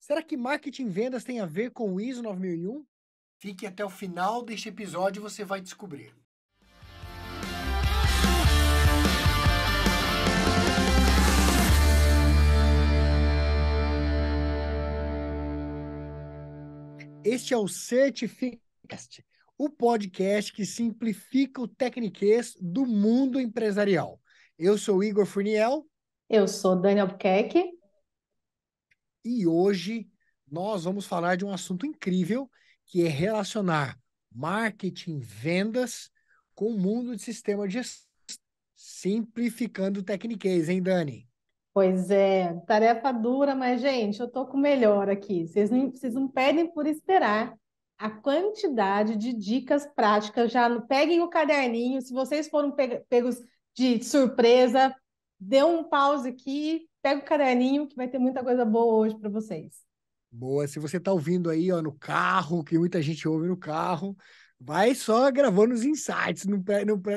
Será que marketing e vendas tem a ver com o ISO 9001? Fique até o final deste episódio e você vai descobrir. Este é o Certificast, o podcast que simplifica o tecniquez do mundo empresarial. Eu sou Igor Furniel Eu sou Dani Albuquerque. e hoje nós vamos falar de um assunto incrível que é relacionar marketing, vendas com o mundo de sistema de gestão, simplificando o tecniquez, hein, Dani? Pois é, tarefa dura, mas, gente, eu tô com o melhor aqui. Vocês não pedem por esperar a quantidade de dicas práticas. Peguem o caderninho. Se vocês foram pegos de surpresa, dê um pause aqui, pega o caderninho, que vai ter muita coisa boa hoje para vocês. Boa, se você está ouvindo aí, ó, no carro, que muita gente ouve no carro, vai só gravando os insights,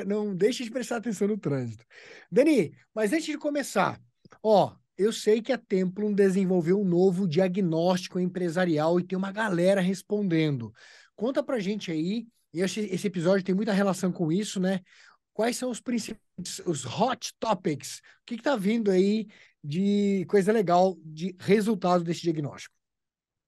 não deixe de prestar atenção no trânsito. Dani, mas antes de começar, ó, eu sei que a Templum desenvolveu um novo diagnóstico empresarial e tem uma galera respondendo. Conta pra gente aí, e esse episódio tem muita relação com isso, né? Quais são os principais, os hot topics? O que tá vindo aí de coisa legal, de resultado desse diagnóstico?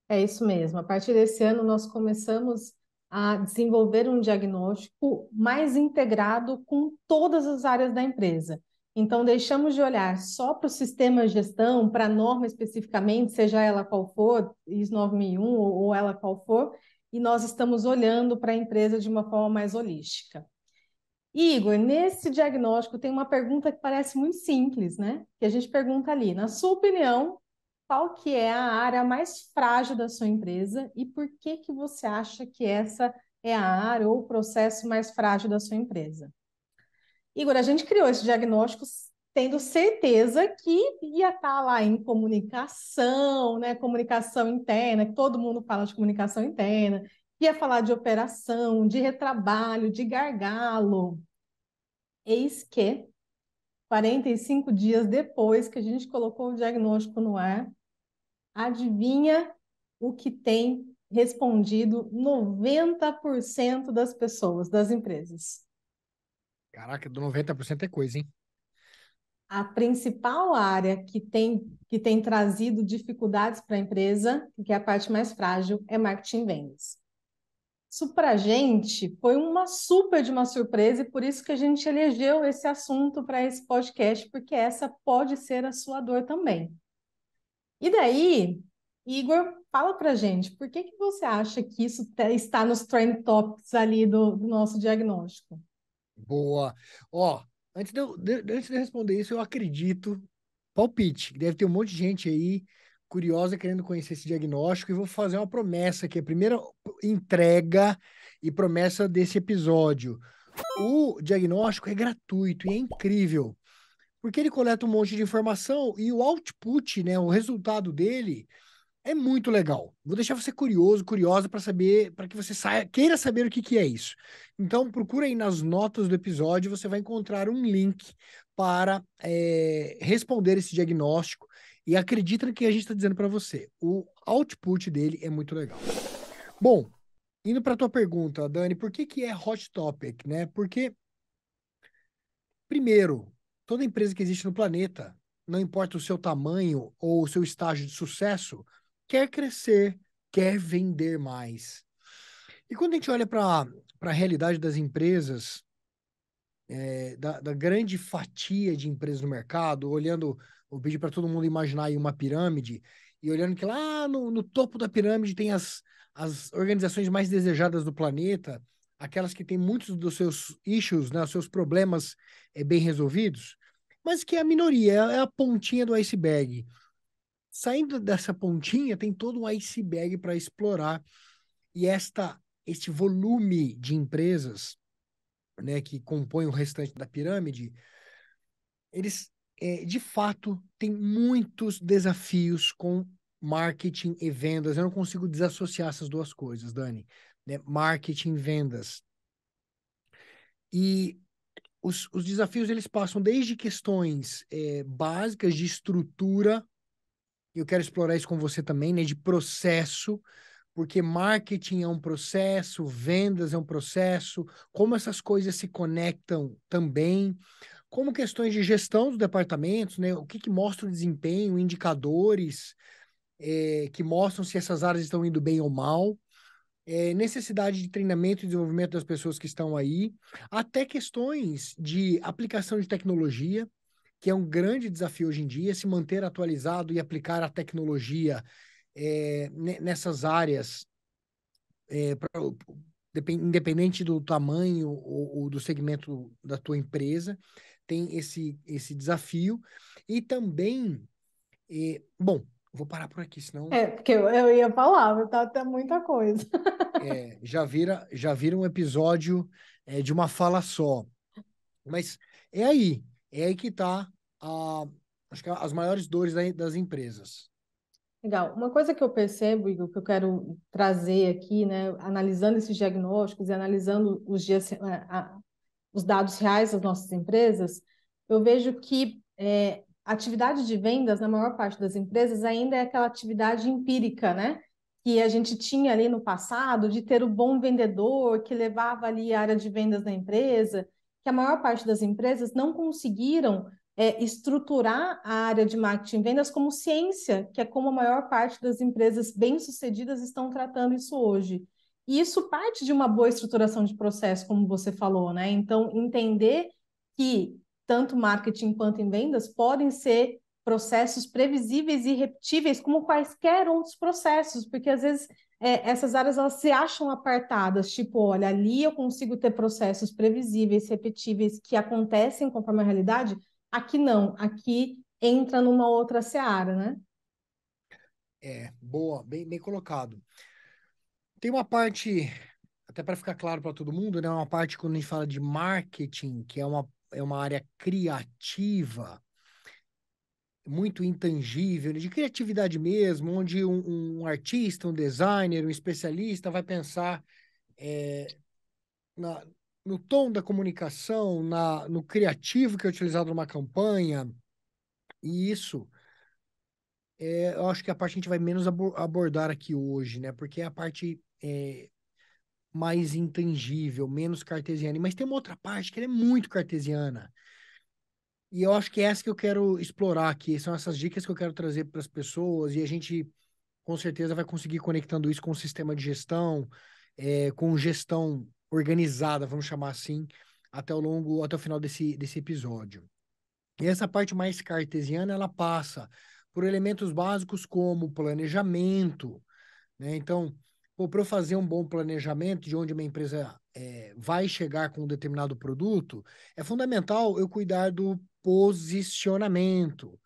É isso mesmo. A partir desse ano, nós começamos a desenvolver um diagnóstico mais integrado com todas as áreas da empresa. Então, deixamos de olhar só para o sistema de gestão, para a norma especificamente, seja ela qual for, ISO 9001 ou ela qual for, e nós estamos olhando para a empresa de uma forma mais holística. Igor, nesse diagnóstico tem uma pergunta que parece muito simples, né? Que a gente pergunta ali, na sua opinião, qual que é a área mais frágil da sua empresa e por que que você acha que essa é a área ou o processo mais frágil da sua empresa? Igor, a gente criou esse diagnóstico tendo certeza que ia estar lá em comunicação, né? Comunicação interna, que todo mundo fala de comunicação interna, ia falar de operação, de retrabalho, de gargalo. Eis que 45 dias depois que a gente colocou o diagnóstico no ar, adivinha o que tem respondido 90% das pessoas, das empresas? Caraca, do 90% é coisa, hein? A principal área que tem trazido dificuldades para a empresa, que é a parte mais frágil, é marketing e vendas. Isso para a gente foi uma super de uma surpresa e por isso que a gente elegeu esse assunto para esse podcast, porque essa pode ser a sua dor também. E daí, Igor, fala pra gente, por que que você acha que isso está nos trend topics ali do nosso diagnóstico? Boa. Ó, antes de eu responder isso, eu acredito, palpite, que deve ter um monte de gente aí curiosa querendo conhecer esse diagnóstico e vou fazer uma promessa aqui, a primeira entrega e promessa desse episódio. O diagnóstico é gratuito e é incrível, porque ele coleta um monte de informação e o output, né, o resultado dele é muito legal. Vou deixar você curioso, curiosa para saber, para que você saia, queira saber o que que é isso. Então, procura aí nas notas do episódio, você vai encontrar um link para responder esse diagnóstico e acredita no que a gente está dizendo para você. O output dele é muito legal. Bom, indo para a tua pergunta, Dani, por que que é hot topic, né? Porque primeiro, toda empresa que existe no planeta, não importa o seu tamanho ou o seu estágio de sucesso, quer crescer, quer vender mais. E quando a gente olha para a realidade das empresas, da grande fatia de empresas no mercado, olhando, eu pedi para todo mundo imaginar aí uma pirâmide, e olhando que lá no topo da pirâmide tem as organizações mais desejadas do planeta, aquelas que têm muitos dos seus issues, né, os seus problemas bem resolvidos, mas que é a minoria, é a pontinha do iceberg. Saindo dessa pontinha, tem todo um iceberg para explorar, e este volume de empresas, né, que compõem o restante da pirâmide, eles, de fato, têm muitos desafios com marketing e vendas. Eu não consigo desassociar essas duas coisas, Dani, né? Marketing e vendas. E os desafios, eles passam desde questões básicas de estrutura, eu quero explorar isso com você também, né, de processo, porque marketing é um processo, vendas é um processo, como essas coisas se conectam também, como questões de gestão dos departamentos, né, o que que mostra o desempenho, indicadores, que mostram se essas áreas estão indo bem ou mal, necessidade de treinamento e desenvolvimento das pessoas que estão aí, até questões de aplicação de tecnologia, que é um grande desafio hoje em dia, se manter atualizado e aplicar a tecnologia nessas áreas, independente do tamanho ou do segmento da tua empresa, tem esse desafio. E também, bom, vou parar por aqui, senão Porque eu ia falar, tá até muita coisa. já vira um episódio de uma fala só. Mas é aí que está acho que as maiores dores das empresas. Legal. Uma coisa que eu percebo, Igor, que eu quero trazer aqui, né, analisando esses diagnósticos e analisando os dados reais das nossas empresas, eu vejo que a atividade de vendas, na maior parte das empresas, ainda é aquela atividade empírica, né? Que a gente tinha ali no passado, de ter o bom vendedor que levava ali a área de vendas da empresa, que a maior parte das empresas não conseguiram estruturar a área de marketing e vendas como ciência, que é como a maior parte das empresas bem-sucedidas estão tratando isso hoje. E isso parte de uma boa estruturação de processo, como você falou, né? Então, entender que tanto marketing quanto em vendas podem ser processos previsíveis e repetíveis como quaisquer outros processos, porque às vezes essas áreas elas se acham apartadas, tipo, olha, ali eu consigo ter processos previsíveis, repetíveis, que acontecem conforme a realidade, aqui não, aqui entra numa outra seara, né? Boa, bem colocado. Tem uma parte, até para ficar claro para todo mundo, né? Uma parte quando a gente fala de marketing, que é uma área criativa, muito intangível, né, de criatividade mesmo, onde um artista, um designer, um especialista vai pensar é, na, no tom da comunicação, no criativo que é utilizado numa campanha, e isso eu acho que a parte que a gente vai menos abordar aqui hoje, né? Porque é a parte mais intangível, menos cartesiana. Mas tem uma outra parte que ela é muito cartesiana. E eu acho que é essa que eu quero explorar aqui. São essas dicas que eu quero trazer para as pessoas. E a gente, com certeza, vai conseguir conectando isso com o sistema de gestão, com gestão organizada, vamos chamar assim, até o final desse episódio. E essa parte mais cartesiana, ela passa por elementos básicos como planejamento, né? Então, para eu fazer um bom planejamento de onde minha empresa vai chegar com um determinado produto, é fundamental eu cuidar do posicionamento,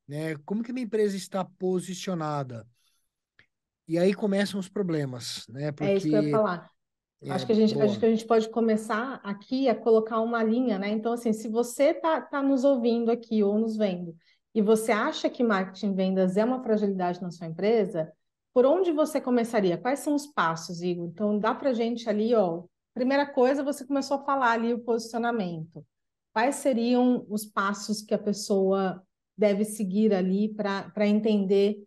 né? Como que minha empresa está posicionada? E aí começam os problemas, né? É isso que eu ia Porque, falar. Acho boa, que a gente pode começar aqui a colocar uma linha, né? Então, assim, se você tá nos ouvindo aqui ou nos vendo e você acha que marketing e vendas é uma fragilidade na sua empresa, por onde você começaria? Quais são os passos, Igor? Então, dá para gente ali, ó. Primeira coisa, você começou a falar ali o posicionamento. Quais seriam os passos que a pessoa deve seguir ali para entender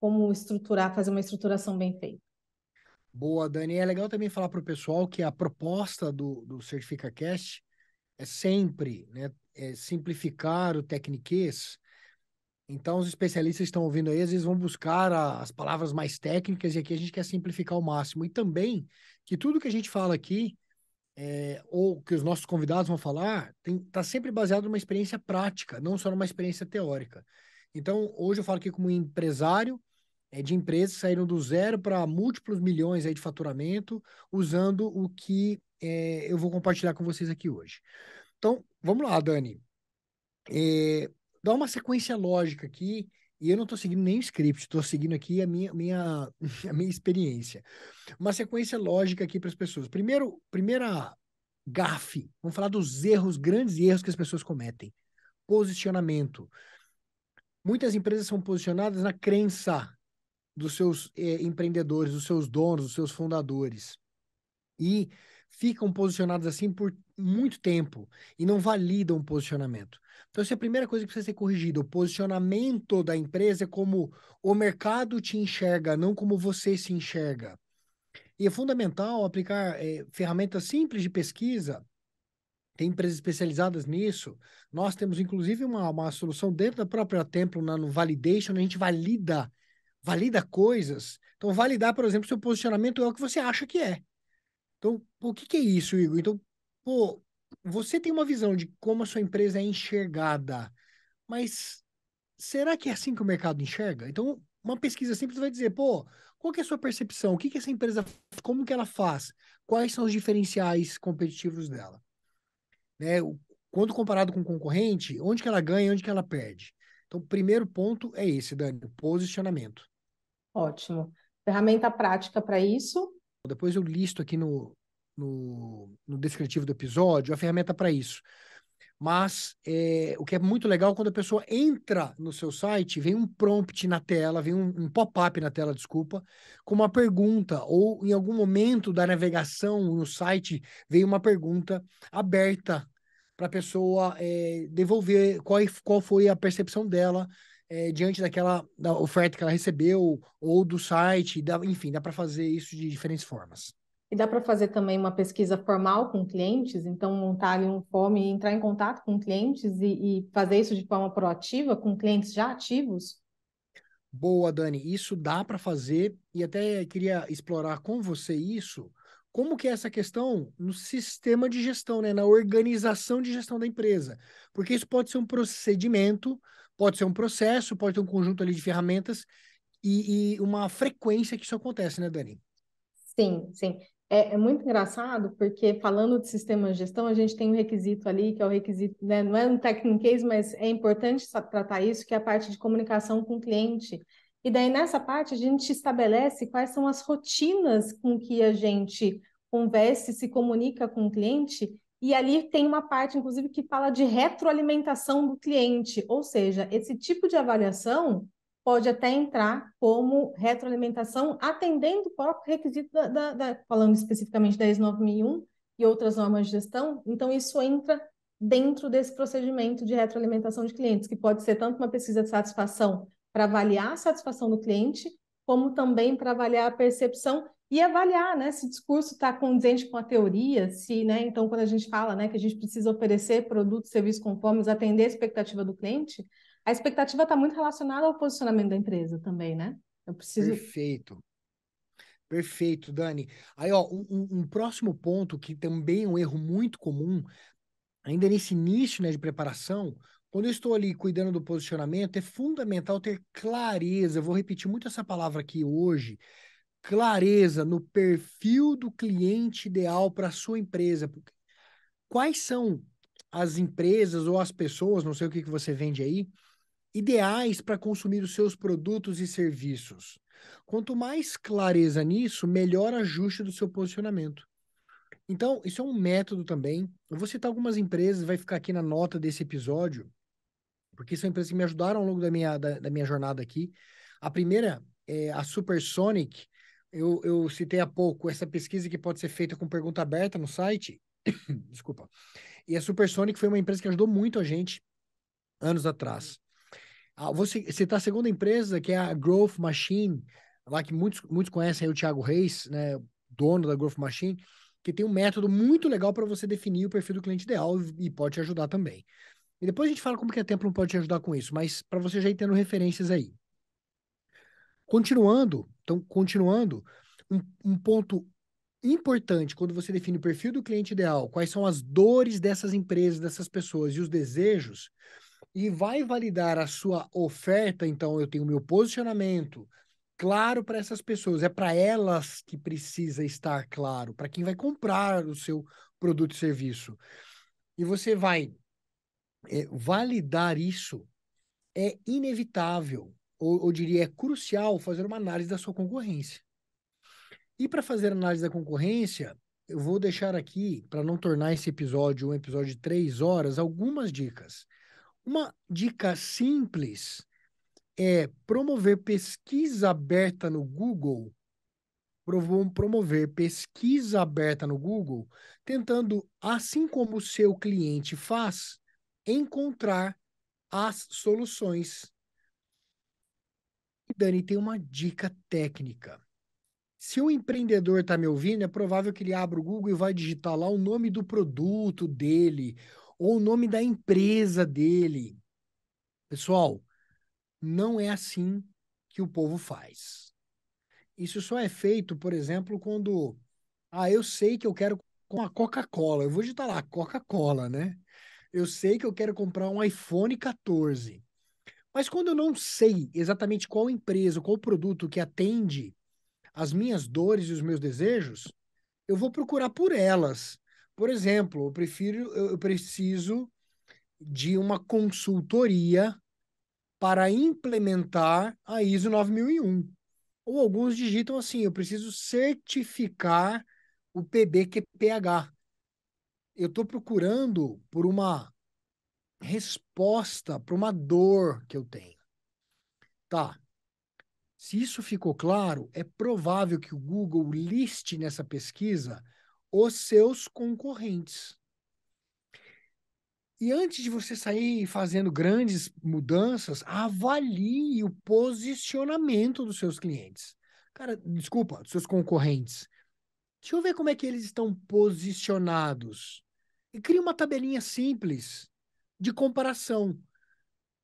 como estruturar, fazer uma estruturação bem feita? boa, Dani. É legal também falar para o pessoal que a proposta do CertificaCast é sempre, né, simplificar o tecniquez. Então, os especialistas estão ouvindo aí, às vezes vão buscar as palavras mais técnicas e aqui a gente quer simplificar ao máximo. E também que tudo que a gente fala aqui, ou que os nossos convidados vão falar, tá sempre baseado numa experiência prática, não só numa experiência teórica. Então, hoje eu falo aqui como empresário de empresas que saíram do zero para múltiplos milhões aí de faturamento, usando o que eu vou compartilhar com vocês aqui hoje. Então, vamos lá, Dani. Dá uma sequência lógica aqui, e eu não estou seguindo nem o script, estou seguindo aqui a minha experiência. Uma sequência lógica aqui para as pessoas. Primeira gafe, vamos falar dos erros, grandes erros que as pessoas cometem. Posicionamento. Muitas empresas são posicionadas na crença dos seus empreendedores, dos seus donos, dos seus fundadores. E ficam posicionados assim por muito tempo e não validam o posicionamento. Então, essa é a primeira coisa que precisa ser corrigida. O posicionamento da empresa é como o mercado te enxerga, não como você se enxerga. E é fundamental aplicar ferramentas simples de pesquisa. Tem empresas especializadas nisso. Nós temos, inclusive, uma solução dentro da própria Templum, no Validation, a gente valida coisas. Então, validar, por exemplo, seu posicionamento é o que você acha que é. Então, o que é isso, Igor? Então, pô, você tem uma visão de como a sua empresa é enxergada, mas será que é assim que o mercado enxerga? Então, uma pesquisa simples vai dizer, pô, qual que é a sua percepção? O que que essa empresa, como que ela faz? Quais são os diferenciais competitivos dela? Né? Quando comparado com o concorrente, onde que ela ganha e onde que ela perde? Então, o primeiro ponto é esse, Dani, o posicionamento. Ótimo. Ferramenta prática para isso. Depois eu listo aqui no descritivo do episódio a ferramenta para isso. Mas o que é muito legal, quando a pessoa entra no seu site, vem um prompt na tela, vem um pop-up na tela, desculpa, com uma pergunta, ou em algum momento da navegação no site, vem uma pergunta aberta para a pessoa devolver qual foi a percepção dela diante da oferta que ela recebeu, ou do site, enfim, dá para fazer isso de diferentes formas. E dá para fazer também uma pesquisa formal com clientes, então montar ali um form e entrar em contato com clientes e fazer isso de forma proativa com clientes já ativos. Boa, Dani, isso dá para fazer e até queria explorar com você isso, como que é essa questão no sistema de gestão, né, na organização de gestão da empresa, porque isso pode ser um procedimento, pode ser um processo, pode ter um conjunto ali de ferramentas e uma frequência que isso acontece, né, Dani? Sim, sim. É muito engraçado porque falando de sistema de gestão, a gente tem um requisito ali, que é o requisito, né, não é um techniquez, mas é importante tratar isso, que é a parte de comunicação com o cliente. E daí, nessa parte, a gente estabelece quais são as rotinas com que a gente conversa e se comunica com o cliente, e ali tem uma parte, inclusive, que fala de retroalimentação do cliente, ou seja, esse tipo de avaliação pode até entrar como retroalimentação, atendendo o próprio requisito falando especificamente da ISO 9001 e outras normas de gestão. Então, isso entra dentro desse procedimento de retroalimentação de clientes, que pode ser tanto uma pesquisa de satisfação para avaliar a satisfação do cliente, como também para avaliar a percepção e avaliar, né, se o discurso está condizente com a teoria, se, né, então quando a gente fala, né, que a gente precisa oferecer produtos, serviços conformes, atender a expectativa do cliente, a expectativa está muito relacionada ao posicionamento da empresa também, né? Eu preciso. Perfeito. Perfeito, Dani. Aí, ó, um próximo ponto que também é um erro muito comum, ainda nesse início, né, de preparação, quando eu estou ali cuidando do posicionamento, é fundamental ter clareza. Eu vou repetir muito essa palavra aqui hoje, clareza no perfil do cliente ideal para a sua empresa. Quais são as empresas ou as pessoas, não sei o que que você vende aí, ideais para consumir os seus produtos e serviços? Quanto mais clareza nisso, melhor ajuste do seu posicionamento. Então, isso é um método também. Eu vou citar algumas empresas, vai ficar aqui na nota desse episódio, porque são empresas que me ajudaram ao longo da minha jornada aqui. A primeira é a Supersonic. Eu citei há pouco essa pesquisa que pode ser feita com pergunta aberta no site. Desculpa. E a Supersonic foi uma empresa que ajudou muito a gente anos atrás. Vou citar a segunda empresa, que é a Growth Machine, lá que muitos conhecem aí o Thiago Reis, né, dono da Growth Machine, que tem um método muito legal para você definir o perfil do cliente ideal e pode te ajudar também. E depois a gente fala como que a Templum pode te ajudar com isso, mas para você já ir tendo referências aí. Continuando, um ponto importante quando você define o perfil do cliente ideal, quais são as dores dessas empresas, dessas pessoas e os desejos, e vai validar a sua oferta, então eu tenho o meu posicionamento claro para essas pessoas, é para elas que precisa estar claro, para quem vai comprar o seu produto e serviço. E você vai validar isso, é inevitável, ou diria, é crucial fazer uma análise da sua concorrência. E para fazer análise da concorrência, eu vou deixar aqui, para não tornar esse episódio um episódio de 3 horas, algumas dicas. Uma dica simples é promover pesquisa aberta no Google, promover pesquisa aberta no Google, tentando, assim como o seu cliente faz, encontrar as soluções. E Dani, tem uma dica técnica. Se o empreendedor está me ouvindo, é provável que ele abra o Google e vai digitar lá o nome do produto dele ou o nome da empresa dele. Pessoal, não é assim que o povo faz. Isso só é feito, por exemplo, quando eu sei que eu quero uma Coca-Cola. Eu vou digitar lá, Coca-Cola, né? Eu sei que eu quero comprar um iPhone 14. Mas quando eu não sei exatamente qual empresa, qual produto que atende as minhas dores e os meus desejos, eu vou procurar por elas. Por exemplo, eu preciso de uma consultoria para implementar a ISO 9001. Ou alguns digitam assim, eu preciso certificar o PBQPH. Eu estou procurando por uma resposta para uma dor que eu tenho. Tá. Se isso ficou claro, é provável que o Google liste nessa pesquisa os seus concorrentes. E antes de você sair fazendo grandes mudanças, avalie o posicionamento dos seus clientes. Cara, desculpa, dos seus concorrentes. Deixa eu ver como é que eles estão posicionados. E cria uma tabelinha simples de comparação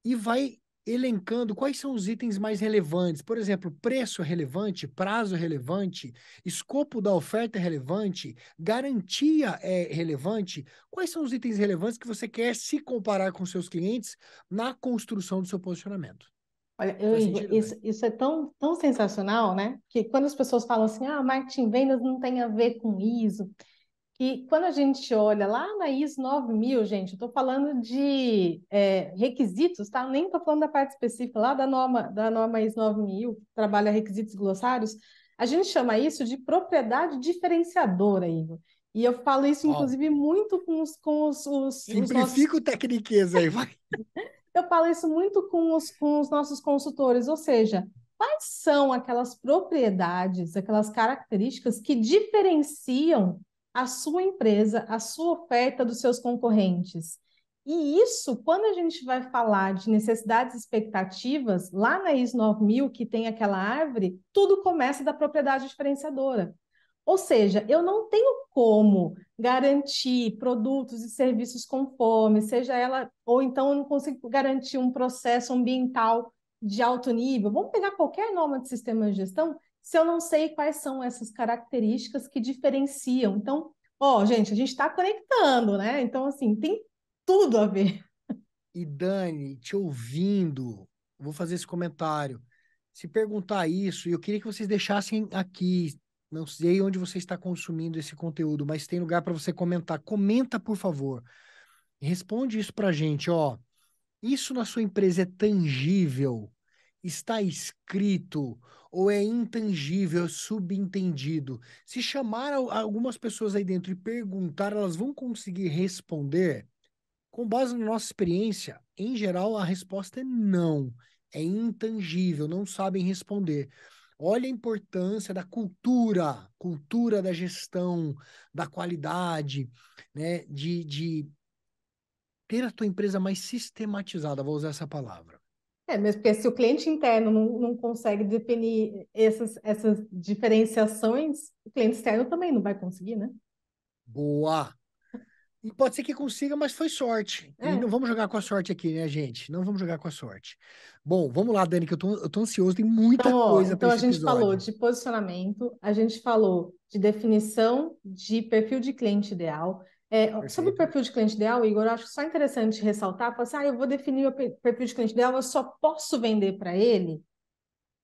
e vai elencando quais são os itens mais relevantes. Por exemplo, preço relevante, prazo relevante, escopo da oferta é relevante, garantia é relevante. Quais são os itens relevantes que você quer se comparar com seus clientes na construção do seu posicionamento? Olha, Faz Igor, sentido, Dani? isso é tão sensacional, né? Que quando as pessoas falam assim, marketing e vendas não tem a ver com ISO, que quando a gente olha lá na ISO 9000, gente, eu estou falando de requisitos, tá? Nem estou falando da parte específica lá da norma ISO 9000, que trabalha requisitos glossários, a gente chama isso de propriedade diferenciadora, Igor. E eu falo isso, Uau. inclusive, muito com os nossos. Simplifica o tecniquez aí, vai. Eu falo isso muito com os nossos consultores, ou seja, quais são aquelas propriedades, aquelas características que diferenciam a sua empresa, a sua oferta dos seus concorrentes? E isso, quando a gente vai falar de necessidades e expectativas, lá na ISO 9000, que tem aquela árvore, tudo começa da propriedade diferenciadora. Ou seja, eu não tenho como garantir produtos e serviços conforme, seja ela, ou então eu não consigo garantir um processo ambiental de alto nível. Vamos pegar qualquer norma de sistema de gestão, se eu não sei quais são essas características que diferenciam. Então, gente, a gente está conectando, né? Então, assim, tem tudo a ver. E Dani, te ouvindo, vou fazer esse comentário. Se perguntar isso, e eu queria que vocês deixassem aqui, não sei onde você está consumindo esse conteúdo, mas tem lugar para você comentar. Comenta, por favor. Responde isso para a gente, ó. Isso na sua empresa é tangível? Está escrito? Ou é intangível, é subentendido? Se chamar algumas pessoas aí dentro e perguntar, elas vão conseguir responder? Com base na nossa experiência, em geral, a resposta é não. É intangível, não sabem responder. Olha a importância da cultura da gestão, da qualidade, né? De ter a tua empresa mais sistematizada, vou usar essa palavra. Mesmo porque se o cliente interno não consegue definir essas diferenciações, o cliente externo também não vai conseguir, né? Boa! E pode ser que consiga, mas foi sorte. E não É. vamos jogar com a sorte aqui, né, gente? Não vamos jogar com a sorte. Bom, vamos lá, Dani, que eu tô ansioso, tem muita Então, coisa para então a esse gente falou episódio. de posicionamento, a gente falou de definição de perfil de cliente ideal. Sobre o Perfeito. perfil de cliente ideal, Igor, eu acho só interessante ressaltar, falar assim, eu vou definir o perfil de cliente ideal, eu só posso vender para ele.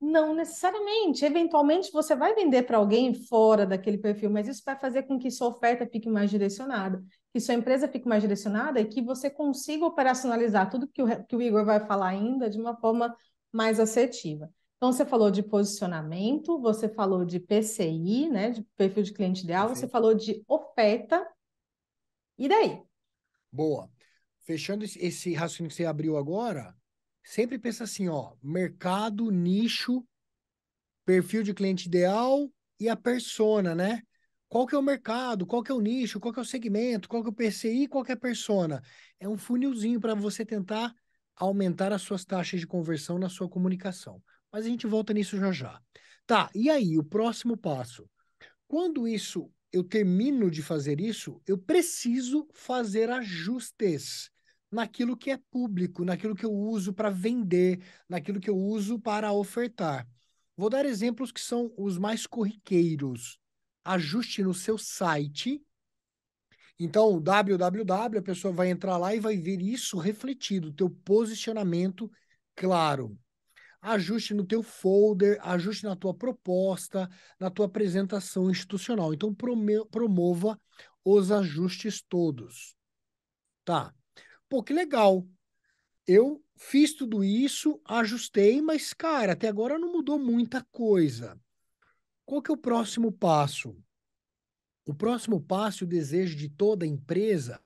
Não necessariamente. Eventualmente você vai vender para alguém fora daquele perfil, mas isso vai fazer com que sua oferta fique mais direcionada, que sua empresa fique mais direcionada e que você consiga operacionalizar tudo que o Igor vai falar ainda de uma forma mais assertiva. Então, você falou de posicionamento, você falou de PCI, né, de perfil de cliente ideal, você Perfeito. falou de oferta, e daí? Boa. Fechando esse raciocínio que você abriu agora, sempre pensa assim, ó, mercado, nicho, perfil de cliente ideal e a persona, né? Qual que é o mercado, qual que é o nicho, qual que é o segmento, qual que é o PCI, qual que é a persona. É um funilzinho para você tentar aumentar as suas taxas de conversão na sua comunicação. Mas a gente volta nisso já já. Tá, e aí, o próximo passo? Quando eu termino de fazer isso, eu preciso fazer ajustes naquilo que é público, naquilo que eu uso para vender, naquilo que eu uso para ofertar. Vou dar exemplos que são os mais corriqueiros. Ajuste no seu site. Então, o www, a pessoa vai entrar lá e vai ver isso refletido, teu posicionamento claro. Ajuste no teu folder, ajuste na tua proposta, na tua apresentação institucional. Então, promova os ajustes todos. Tá. Pô, que legal. Eu fiz tudo isso, ajustei, mas, cara, até agora não mudou muita coisa. Qual que é o próximo passo? O próximo passo, o desejo de toda empresa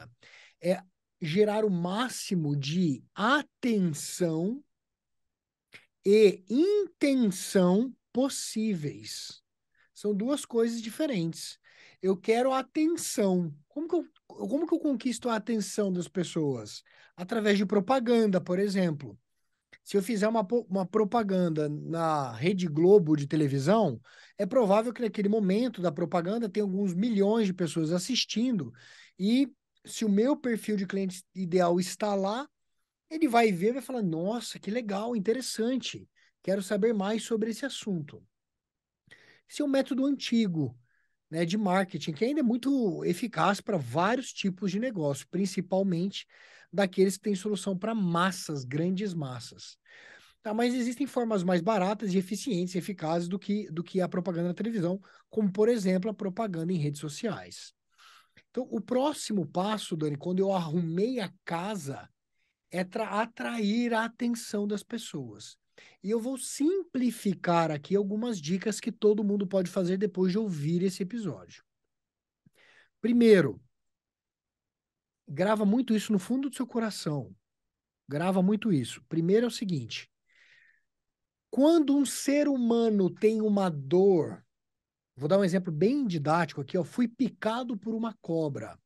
é gerar o máximo de atenção e intenção possíveis. São duas coisas diferentes. Eu quero a atenção. Como que eu conquisto a atenção das pessoas? Através de propaganda, por exemplo. Se eu fizer uma propaganda na Rede Globo de televisão, é provável que naquele momento da propaganda tenha alguns milhões de pessoas assistindo. E se o meu perfil de cliente ideal está lá, ele vai ver e vai falar: nossa, que legal, interessante. Quero saber mais sobre esse assunto. Esse é um método antigo, né, de marketing, que ainda é muito eficaz para vários tipos de negócio, principalmente daqueles que têm solução para massas, grandes massas. Tá, mas existem formas mais baratas e eficientes e eficazes do que a propaganda na televisão, como, por exemplo, a propaganda em redes sociais. Então, o próximo passo, Dani, quando eu arrumei a casa, é atrair a atenção das pessoas. E eu vou simplificar aqui algumas dicas que todo mundo pode fazer depois de ouvir esse episódio. Primeiro, grava muito isso no fundo do seu coração. Grava muito isso. Primeiro é o seguinte: quando um ser humano tem uma dor, vou dar um exemplo bem didático aqui, ó, fui picado por uma cobra.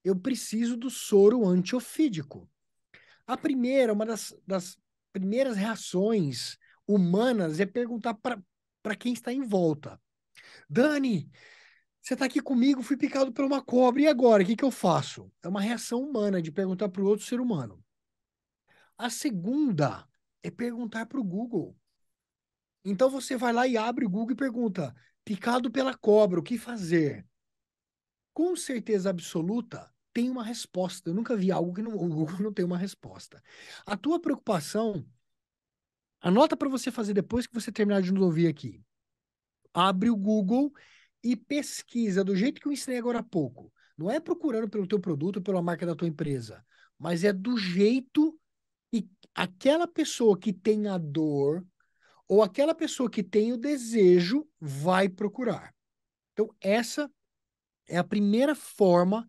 Eu preciso do soro antiofídico. A primeira, uma das primeiras reações humanas é perguntar para quem está em volta. Dani, você está aqui comigo, fui picado por uma cobra, e agora? O que que eu faço? É uma reação humana de perguntar para o outro ser humano. A segunda é perguntar para o Google. Então você vai lá e abre o Google e pergunta: picado pela cobra, o que fazer? Com certeza absoluta, tem uma resposta. Eu nunca vi algo que o Google não tem uma resposta. A tua preocupação, anota para você fazer depois que você terminar de nos ouvir aqui. Abre o Google e pesquisa do jeito que eu ensinei agora há pouco. Não é procurando pelo teu produto, pela marca da tua empresa, mas é do jeito que aquela pessoa que tem a dor ou aquela pessoa que tem o desejo vai procurar. Então, essa é a primeira forma,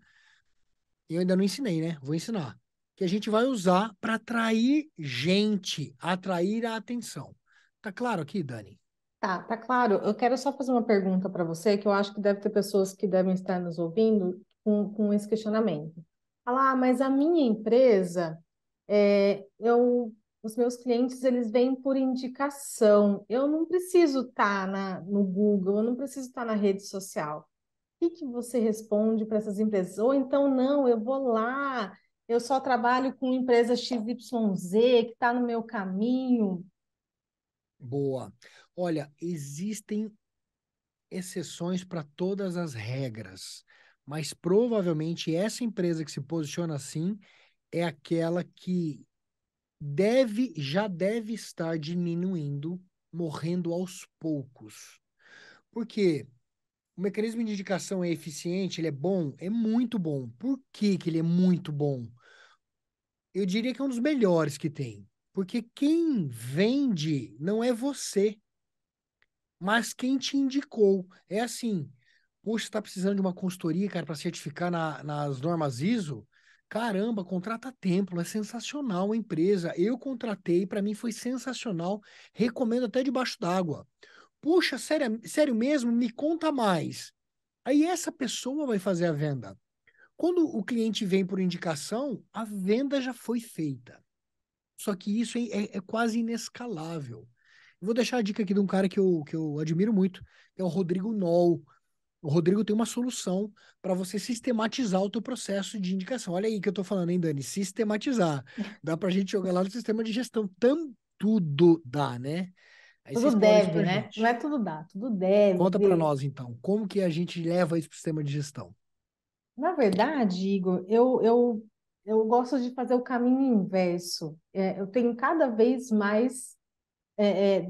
eu ainda não ensinei, né? Vou ensinar, que a gente vai usar para atrair gente, atrair a atenção. Tá claro aqui, Dani? Tá claro. Eu quero só fazer uma pergunta para você, que eu acho que deve ter pessoas que devem estar nos ouvindo com esse questionamento. Falar, mas a minha empresa, os meus clientes, eles vêm por indicação. Eu não preciso estar no Google, eu não preciso estar na rede social. O que que você responde para essas empresas? Ou então, não, eu vou lá, eu só trabalho com empresa XYZ que está no meu caminho. Boa. Olha, existem exceções para todas as regras, mas provavelmente essa empresa que se posiciona assim é aquela que já deve estar diminuindo, morrendo aos poucos. Porque o mecanismo de indicação é eficiente, ele é bom, é muito bom. Por que que ele é muito bom? Eu diria que é um dos melhores que tem. Porque quem vende não é você, mas quem te indicou. É assim, poxa, você tá precisando de uma consultoria, cara, para certificar nas normas ISO? Caramba, contrata a Templo, é sensacional a empresa. Eu contratei, para mim foi sensacional. Recomendo até debaixo d'água. Puxa, sério, sério mesmo? Me conta mais. Aí essa pessoa vai fazer a venda. Quando o cliente vem por indicação, a venda já foi feita. Só que isso é quase inescalável. Eu vou deixar a dica aqui de um cara que eu admiro muito, que é o Rodrigo Noll. O Rodrigo tem uma solução para você sistematizar o teu processo de indicação. Olha aí que eu tô falando, hein, Dani? Sistematizar. Dá pra gente jogar lá no sistema de gestão. Tudo dá, né? Aí você Tudo explora isso deve, pra né? Não é gente. tudo dá, tudo Conta pra deve. nós, então. Como que a gente leva isso pro sistema de gestão? Na verdade, Igor, eu gosto de fazer o caminho inverso. Eu tenho cada vez mais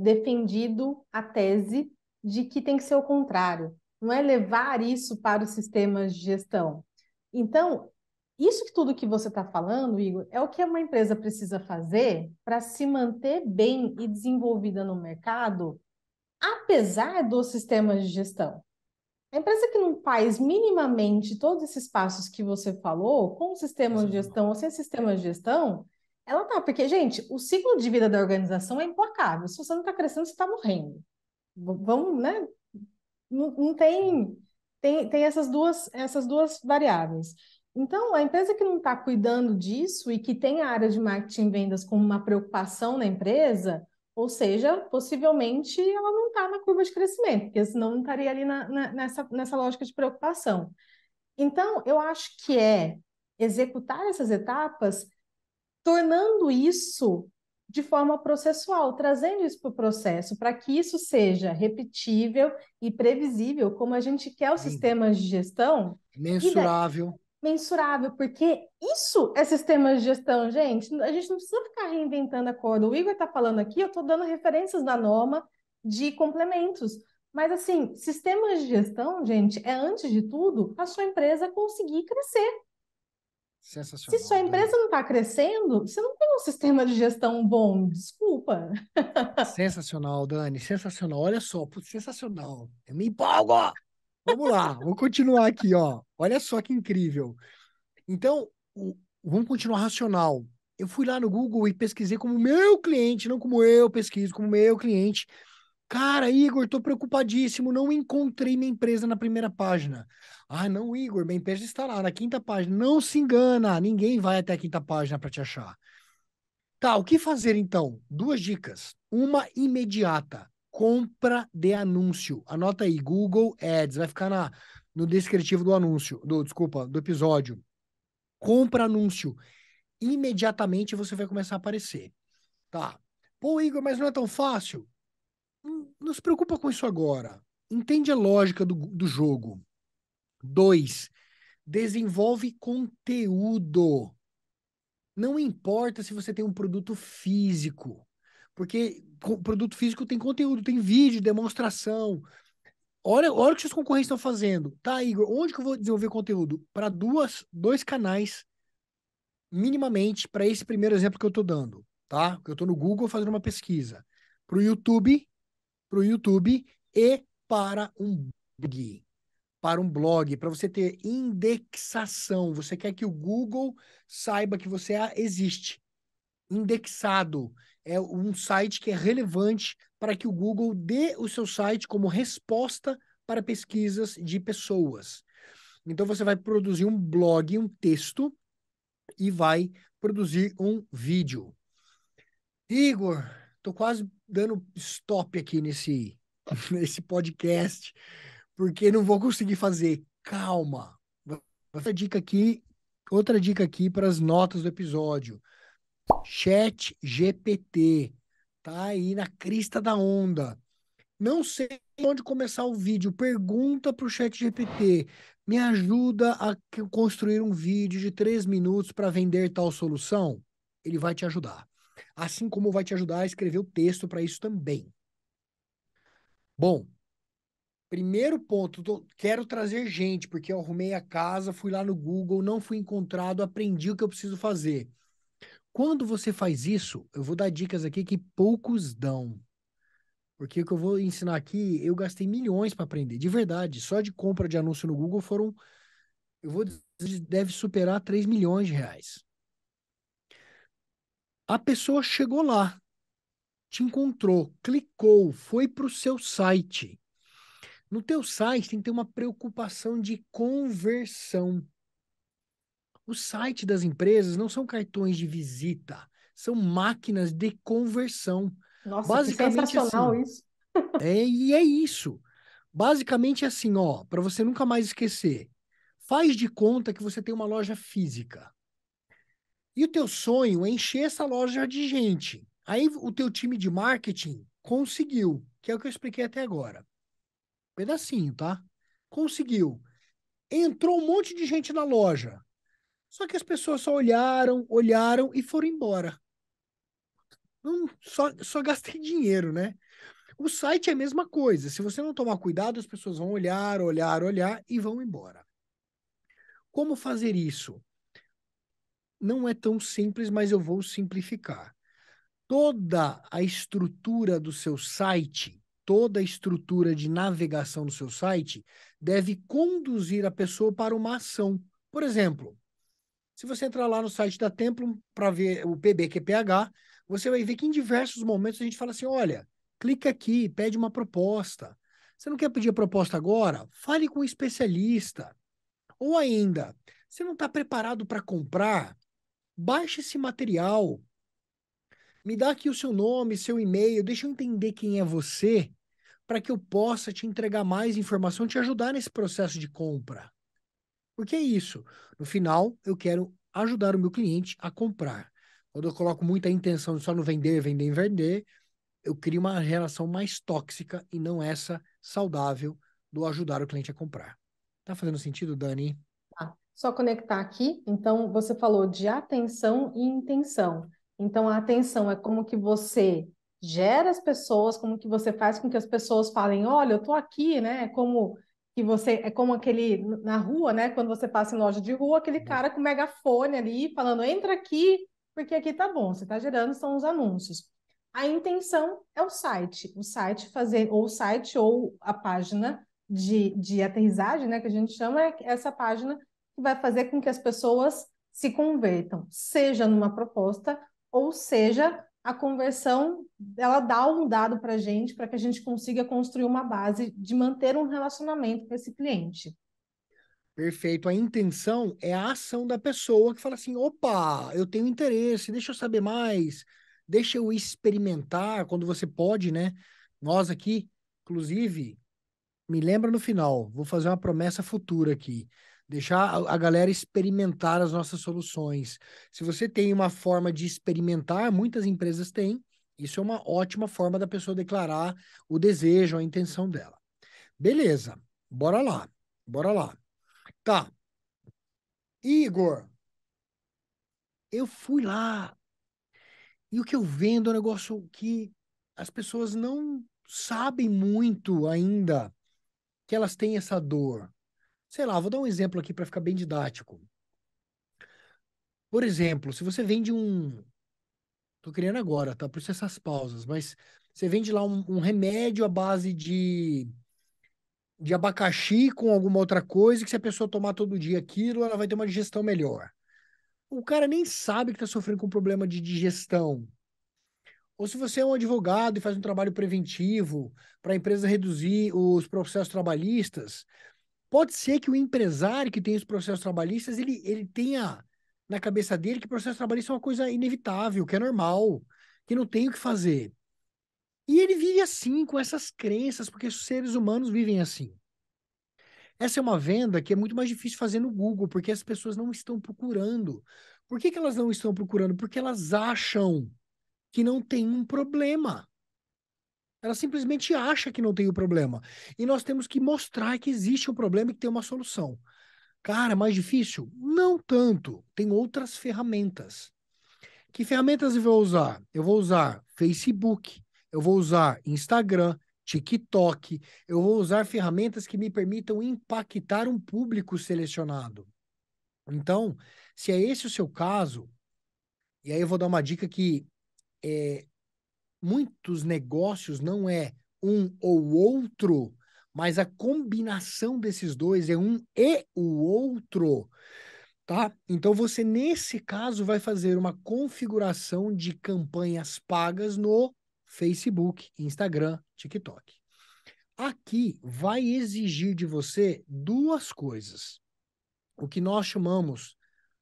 defendido a tese de que tem que ser o contrário. Não é levar isso para os sistemas de gestão. Então, isso que tudo que você está falando, Igor, é o que uma empresa precisa fazer para se manter bem e desenvolvida no mercado, apesar dos sistemas de gestão. A empresa que não faz minimamente todos esses passos que você falou, com sistema de Sensacional. gestão ou sem sistema de gestão, ela tá. Porque, gente, o ciclo de vida da organização é implacável. Se você não está crescendo, você está morrendo. Vamos, né? Não tem essas duas variáveis. Então, a empresa que não está cuidando disso e que tem a área de marketing e vendas como uma preocupação na empresa, ou seja, possivelmente ela não está na curva de crescimento, porque senão não estaria ali nessa lógica de preocupação. Então, eu acho que é executar essas etapas tornando isso de forma processual, trazendo isso para o processo, para que isso seja repetível e previsível, como a gente quer os Lindo. sistemas de gestão, e Mensurável. mensurável, porque isso é sistema de gestão, gente. A gente não precisa ficar reinventando a corda. O Igor está falando aqui, eu estou dando referências da norma de complementos. Mas, assim, sistemas de gestão, gente, é, antes de tudo, a sua empresa conseguir crescer. Se sua Sensacional, empresa Dani. não está crescendo, você não tem um sistema de gestão bom, desculpa. Sensacional, Dani. Sensacional. Olha só, putz, sensacional. Eu me empolgo. Vamos lá, vou continuar aqui, ó. Olha só que incrível. Então, vamos continuar racional. Eu fui lá no Google e pesquisei como meu cliente, não como eu pesquiso, como meu cliente. Cara, Igor, tô preocupadíssimo, não encontrei minha empresa na primeira página. Ah, não, Igor, minha empresa está lá na quinta página. Não se engana, ninguém vai até a quinta página para te achar. Tá, o que fazer então? Duas dicas. Uma imediata. Compra de anúncio. Anota aí, Google Ads, vai ficar no descritivo do anúncio, desculpa, do episódio. Compra anúncio. Imediatamente você vai começar a aparecer. Tá. Pô, Igor, mas não é tão fácil? Não se preocupa com isso agora. Entende a lógica do jogo. Dois, desenvolve conteúdo. Não importa se você tem um produto físico, porque produto físico tem conteúdo, tem vídeo, demonstração. Olha o que seus concorrentes estão fazendo. Tá, Igor, onde que eu vou desenvolver conteúdo? Para dois canais, minimamente, para esse primeiro exemplo que eu estou dando, tá? Eu estou no Google fazendo uma pesquisa. Para o YouTube e para um blog. Para um blog, para você ter indexação. Você quer que o Google saiba que você existe. Indexado é um site que é relevante para que o Google dê o seu site como resposta para pesquisas de pessoas. Então você vai produzir um blog, um texto e vai produzir um vídeo. Igor, tô quase dando stop aqui nesse podcast, porque não vou conseguir fazer. Calma. Outra dica aqui para as notas do episódio. Chat GPT tá aí na crista da onda. Não sei onde começar o vídeo. Pergunta para o Chat GPT. Me ajuda a construir um vídeo de 3 minutos para vender tal solução? Ele vai te ajudar. Assim como vai te ajudar a escrever o texto para isso também. Bom, primeiro ponto, quero trazer gente, porque eu arrumei a casa, fui lá no Google, não fui encontrado, aprendi o que eu preciso fazer. Quando você faz isso, eu vou dar dicas aqui que poucos dão. Porque o que eu vou ensinar aqui, eu gastei milhões para aprender. De verdade, só de compra de anúncio no Google foram, eu vou dizer, deve superar 3 milhões de reais. A pessoa chegou lá, te encontrou, clicou, foi para o seu site. No teu site tem que ter uma preocupação de conversão. O site das empresas não são cartões de visita, são máquinas de conversão. Nossa, que Basicamente sensacional assim, isso. e é isso. Basicamente assim, ó, para você nunca mais esquecer. Faz de conta que você tem uma loja física. E o teu sonho é encher essa loja de gente. Aí o teu time de marketing conseguiu, que é o que eu expliquei até agora. Pedacinho, tá? Conseguiu. Entrou um monte de gente na loja. Só que as pessoas só olharam, olharam e foram embora. Não, só gastei dinheiro, né? O site é a mesma coisa. Se você não tomar cuidado, as pessoas vão olhar, olhar, olhar e vão embora. Como fazer isso? Não é tão simples, mas eu vou simplificar. Toda a estrutura do seu site, toda a estrutura de navegação do seu site deve conduzir a pessoa para uma ação. Por exemplo, se você entrar lá no site da Templum para ver o PBQPH, você vai ver que em diversos momentos a gente fala assim: olha, clica aqui, pede uma proposta. Você não quer pedir a proposta agora? Fale com um especialista. Ou ainda, você não está preparado para comprar? Baixe esse material. Me dá aqui o seu nome, seu e-mail, deixa eu entender quem é você, para que eu possa te entregar mais informação, te ajudar nesse processo de compra. Porque é isso. No final, eu quero ajudar o meu cliente a comprar. Quando eu coloco muita intenção só no vender, vender, vender, eu crio uma relação mais tóxica e não essa saudável do ajudar o cliente a comprar. Tá fazendo sentido, Dani? Tá. Só conectar aqui. Então, você falou de atenção e intenção. Então, a atenção é como que você gera as pessoas, como que você faz com que as pessoas falem, olha, eu tô aqui, né? Como que você é como aquele na rua, né? Quando você passa em loja de rua, aquele cara com megafone ali falando, entra aqui, porque aqui tá bom. Você tá gerando são os anúncios. A intenção é o site fazer ou o site ou a página de aterrissagem, né, que a gente chama, é essa página que vai fazer com que as pessoas se convertam, seja numa proposta, ou seja, a conversão, ela dá um dado para a gente, para que a gente consiga construir uma base de manter um relacionamento com esse cliente. Perfeito. A intenção é a ação da pessoa que fala assim: opa, eu tenho interesse, deixa eu saber mais, deixa eu experimentar quando você pode, né? Nós aqui, inclusive, me lembra no final, vou fazer uma promessa futura aqui. Deixar a galera experimentar as nossas soluções. Se você tem uma forma de experimentar, muitas empresas têm, isso é uma ótima forma da pessoa declarar o desejo, a intenção dela. Beleza, bora lá, bora lá. Tá, Igor, eu fui lá e o que eu vendo é um negócio que as pessoas não sabem muito ainda que elas têm essa dor. Sei lá, vou dar um exemplo aqui para ficar bem didático. Por exemplo, se você vende um. Tô criando agora, tá? Por isso essas pausas, mas você vende lá um remédio à base de abacaxi com alguma outra coisa que se a pessoa tomar todo dia aquilo, ela vai ter uma digestão melhor. O cara nem sabe que está sofrendo com problema de digestão. Ou se você é um advogado e faz um trabalho preventivo para a empresa reduzir os processos trabalhistas, pode ser que o empresário que tem os processos trabalhistas, ele tenha na cabeça dele que processo trabalhista é uma coisa inevitável, que é normal, que não tem o que fazer. E ele vive assim, com essas crenças, porque os seres humanos vivem assim. Essa é uma venda que é muito mais difícil fazer no Google, porque as pessoas não estão procurando. Por que que elas não estão procurando? Porque elas acham que não tem um problema. Ela simplesmente acha que não tem o problema. E nós temos que mostrar que existe um problema e que tem uma solução. Cara, mais difícil? Não tanto. Tem outras ferramentas. Que ferramentas eu vou usar? Eu vou usar Facebook, eu vou usar Instagram, TikTok, eu vou usar ferramentas que me permitam impactar um público selecionado. Então, se é esse o seu caso, e aí eu vou dar uma dica que é, muitos negócios não é um ou outro, mas a combinação desses dois é um e o outro, tá? Então você, nesse caso, vai fazer uma configuração de campanhas pagas no Facebook, Instagram, TikTok. Aqui vai exigir de você duas coisas. O que nós chamamos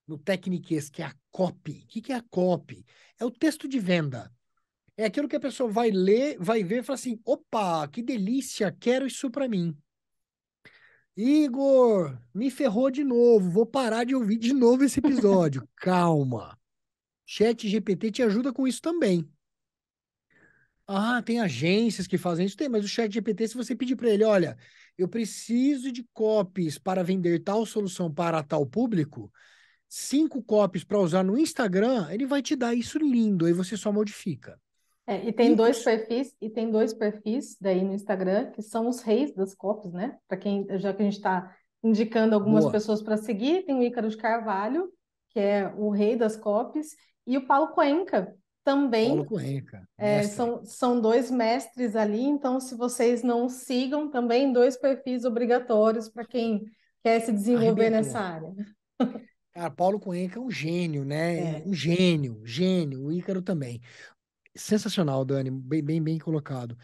no Tecniquez, que é a copy. O que que é a copy? É o texto de venda. É aquilo que a pessoa vai ler, vai ver e fala assim: opa, que delícia, quero isso para mim. Igor, me ferrou de novo, vou parar de ouvir de novo esse episódio. Calma. Chat GPT te ajuda com isso também. Ah, tem agências que fazem isso, tem, mas o Chat GPT, se você pedir para ele, olha, eu preciso de copies para vender tal solução para tal público, 5 copies para usar no Instagram, ele vai te dar isso lindo, aí você só modifica. E tem E dois perfis, daí no Instagram, que são os reis das copies, né? Para quem, já que a gente está indicando algumas boa, pessoas para seguir, tem o Ícaro de Carvalho, que é o rei das copies, e o Paulo Cuenca, Paulo também. Cuenca, mestre. São dois mestres ali, então se vocês não sigam, também dois perfis obrigatórios para quem quer se desenvolver nessa Arrebentou. área. Cara, Paulo Cuenca é um gênio, né? É. Um gênio, gênio. O Ícaro também. Sensacional, Dani, bem, bem, bem colocado.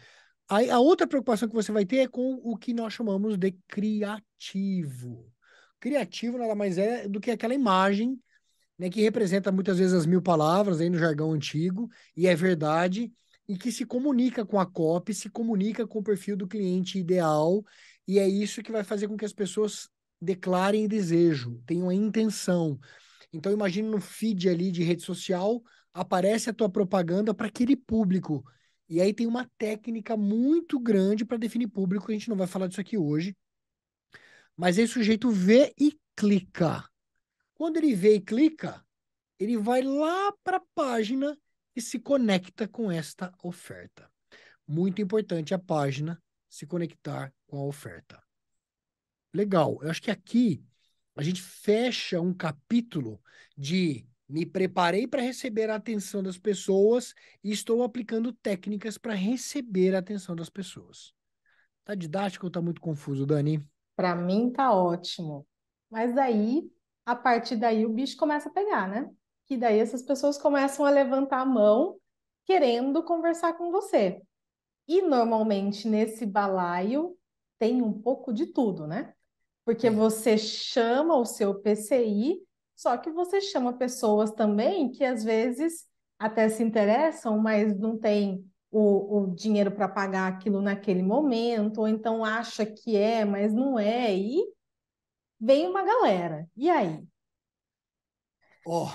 Aí, a outra preocupação que você vai ter é com o que nós chamamos de criativo. Criativo nada mais é do que aquela imagem, né, que representa muitas vezes as 1000 palavras aí no jargão antigo, e é verdade, e que se comunica com a copy, se comunica com o perfil do cliente ideal, e é isso que vai fazer com que as pessoas declarem desejo, tenham a intenção. Então imagine no feed ali de rede social, aparece a tua propaganda para aquele público. E aí tem uma técnica muito grande para definir público, a gente não vai falar disso aqui hoje, mas aí o sujeito vê e clica. Quando ele vê e clica, ele vai lá para a página e se conecta com esta oferta. Muito importante a página se conectar com a oferta. Legal, eu acho que aqui a gente fecha um capítulo de me preparei para receber a atenção das pessoas e estou aplicando técnicas para receber a atenção das pessoas. Tá didático ou tá muito confuso, Dani? Para mim tá ótimo. Mas daí, a partir daí, o bicho começa a pegar, né? Que daí essas pessoas começam a levantar a mão querendo conversar com você. E normalmente nesse balaio tem um pouco de tudo, né? Porque Tem. você chama o seu PCI, só que você chama pessoas também que às vezes até se interessam, mas não tem o dinheiro para pagar aquilo naquele momento, ou então acha que é, mas não é, e vem uma galera. E aí? Ó,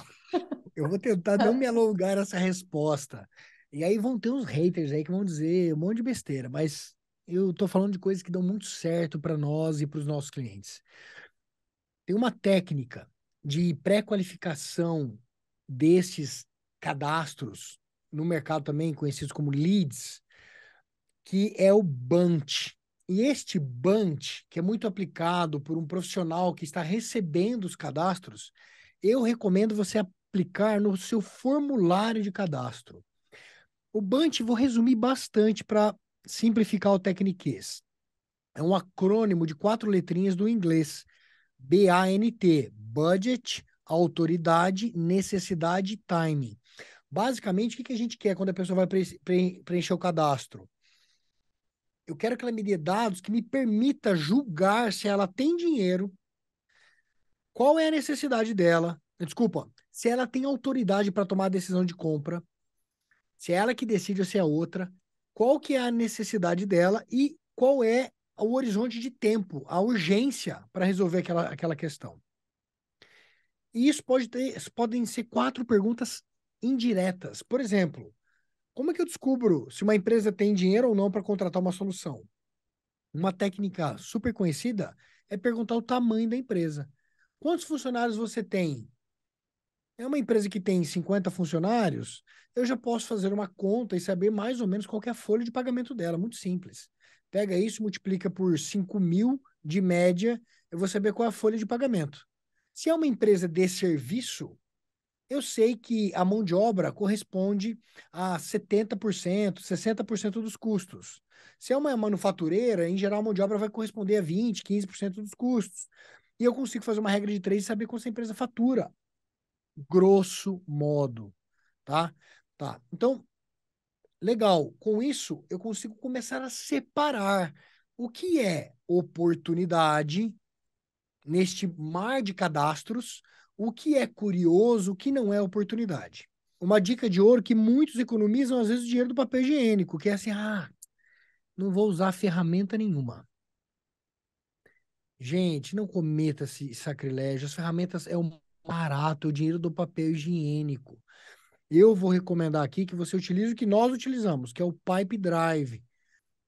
eu vou tentar não me alongar essa resposta. E aí vão ter uns haters aí que vão dizer um monte de besteira, mas eu tô falando de coisas que dão muito certo para nós e para os nossos clientes. Tem uma técnica de pré-qualificação destes cadastros no mercado também, conhecidos como leads, que é o Bunch. E este Bunch, que é muito aplicado por um profissional que está recebendo os cadastros, eu recomendo você aplicar no seu formulário de cadastro. O Bunch, vou resumir bastante para simplificar o tecniquez. É um acrônimo de 4 letrinhas do inglês. BANT, Budget, Autoridade, Necessidade e Timing. Basicamente, o que que a gente quer quando a pessoa vai preencher o cadastro? Eu quero que ela me dê dados que me permita julgar se ela tem dinheiro, qual é a necessidade dela, desculpa, se ela tem autoridade para tomar a decisão de compra, se é ela que decide ou se é outra, qual que é a necessidade dela e qual é o horizonte de tempo, a urgência para resolver aquela questão. E isso podem ser 4 perguntas indiretas. Por exemplo, como é que eu descubro se uma empresa tem dinheiro ou não para contratar uma solução? Uma técnica super conhecida é perguntar o tamanho da empresa. Quantos funcionários você tem? É uma empresa que tem 50 funcionários, eu já posso fazer uma conta e saber mais ou menos qual que é a folha de pagamento dela. Muito simples. Pega isso, multiplica por 5.000 de média, eu vou saber qual é a folha de pagamento. Se é uma empresa de serviço, eu sei que a mão de obra corresponde a 70%, 60% dos custos. Se é uma manufatureira, em geral, a mão de obra vai corresponder a 20, 15% dos custos. E eu consigo fazer uma regra de 3 e saber quanto essa empresa fatura, grosso modo, tá? Tá. Então, legal. Com isso, eu consigo começar a separar o que é oportunidade neste mar de cadastros, o que é curioso, o que não é oportunidade. Uma dica de ouro que muitos economizam, às vezes, o dinheiro do papel higiênico, que é assim, não vou usar ferramenta nenhuma. Gente, não cometa esse sacrilégio. As ferramentas é um barato, é o dinheiro do papel higiênico. Eu vou recomendar aqui que você utilize o que nós utilizamos, que é o Pipe Drive,